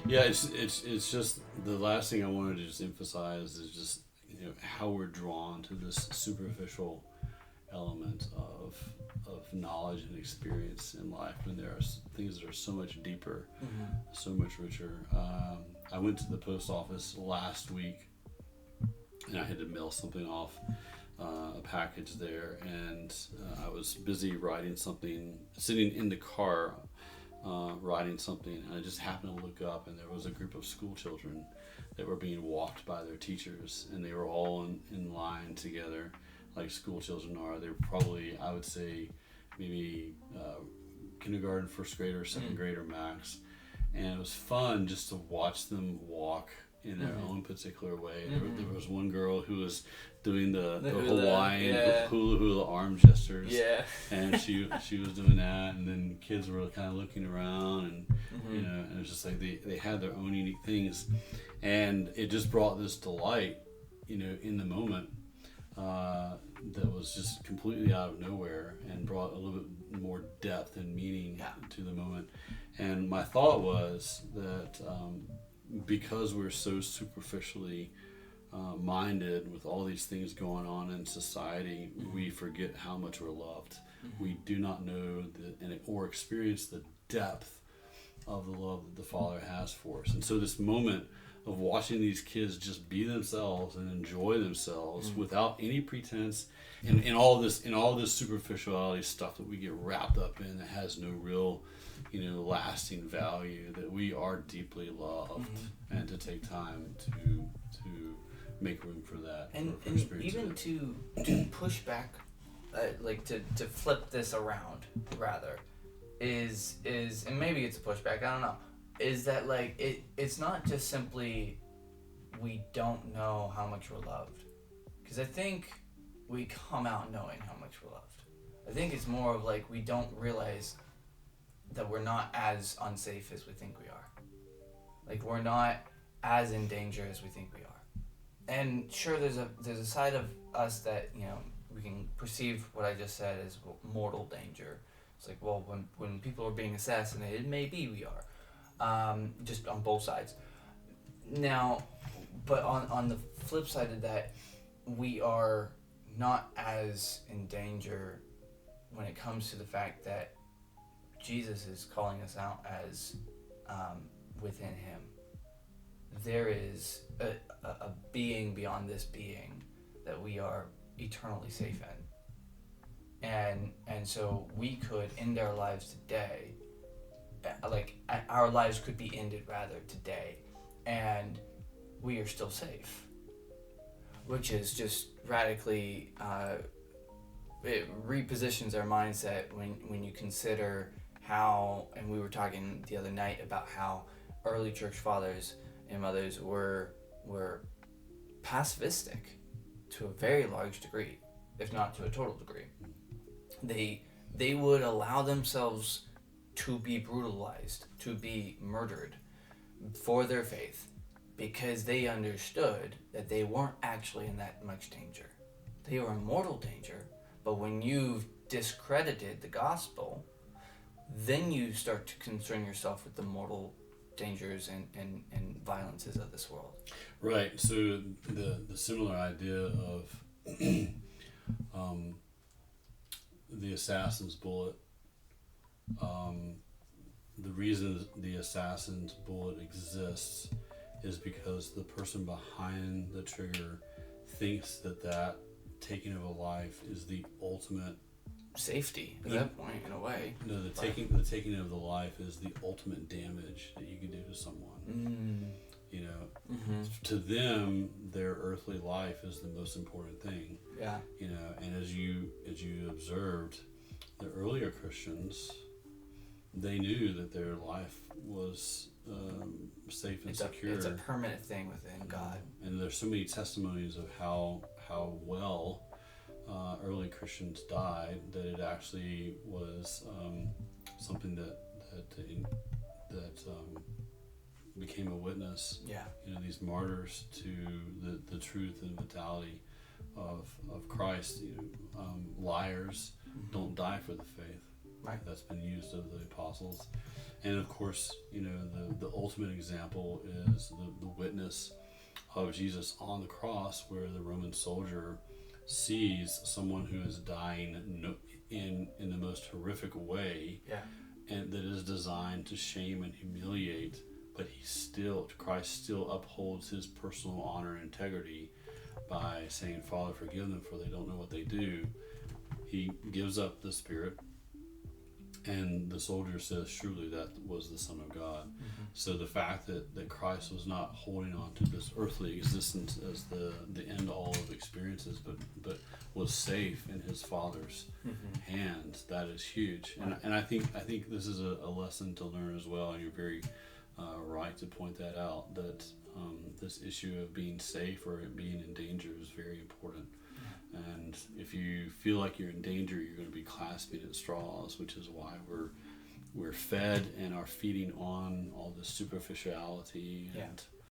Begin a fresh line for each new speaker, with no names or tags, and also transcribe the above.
Yeah, it's just the last thing I wanted to just emphasize is just how we're drawn to this superficial element of knowledge and experience in life when there are things that are so much deeper, so much richer. I went to the post office last week and I had to mail something off, a package there, and I was busy writing something, sitting in the car writing something, and I just happened to look up, and there was a group of school children that were being walked by their teachers, and they were all in line together like school children are. They're probably, I would say, maybe kindergarten, first grader, second grader max, and it was fun just to watch them walk in their own particular way. There was one girl who was doing the Hawaiian hula arm gestures, and she was doing that, and then kids were kind of looking around, and and it was just like they had their own unique things, and it just brought this delight, in the moment, that was just completely out of nowhere and brought a little bit more depth and meaning to the moment. And my thought was that because we're so superficially minded with all these things going on in society, we forget how much we're loved. We do not know or experience the depth of the love that the Father has for us. And so this moment of watching these kids just be themselves and enjoy themselves without any pretense, and in all this superficiality stuff that we get wrapped up in that has no real lasting value, that we are deeply loved, and to take time to make room for that,
and even to push back, to flip this around rather, is and maybe it's a pushback, I don't know, is that it's not just simply we don't know how much we're loved, because I think we come out knowing how much we're loved. I think it's more of we don't realize that we're not as unsafe as we think we are. We're not as in danger as we think we are. And sure, there's a side of us that we can perceive what I just said as mortal danger. It's when people are being assassinated, maybe we are, just on both sides. Now, but on the flip side of that, we are not as in danger when it comes to the fact that Jesus is calling us out as within him there is a being beyond this being that we are eternally safe in, and so we could end our lives today, our lives could be ended rather today, and we are still safe, which is just radically it repositions our mindset when you consider how, and we were talking the other night about how early church fathers and mothers were pacifistic to a very large degree, if not to a total degree. They would allow themselves to be brutalized, to be murdered for their faith, because they understood that they weren't actually in that much danger. They were in mortal danger, but when you've discredited the gospel, then you start to concern yourself with the mortal dangers and violences of this world.
Right. So the similar idea of the assassin's bullet, the reason the assassin's bullet exists is because the person behind the trigger thinks that taking of a life is the ultimate
safety at that point, in a way.
No, the taking of the life is the ultimate damage that you can do to someone. To them, their earthly life is the most important thing.
Yeah.
And as you observed, the earlier Christians, they knew that their life was safe and secure.
It's a permanent thing within God.
And there's so many testimonies of how well early Christians died, that it actually was something that became a witness.
Yeah.
These martyrs to the truth and vitality of Christ. Liars don't die for the faith.
Right.
That's been used of the apostles, And of course, the ultimate example is the witness of Jesus on the cross, where the Roman soldier sees someone who is dying in the most horrific way,
Yeah.
and that is designed to shame and humiliate, but Christ still upholds his personal honor and integrity by saying, Father, forgive them, for they don't know what they do. He gives up the spirit, and the soldier says, surely that was the Son of God.
Mm-hmm.
So the fact that Christ was not holding on to this earthly existence as the end all of experiences, but was safe in his Father's hands, that is huge. And I think this is a lesson to learn as well, and you're very right to point that out, that this issue of being safe or being in danger is very important. And if you feel like you're in danger, you're going to be clasping at straws, which is why we're fed and are feeding on all this superficiality and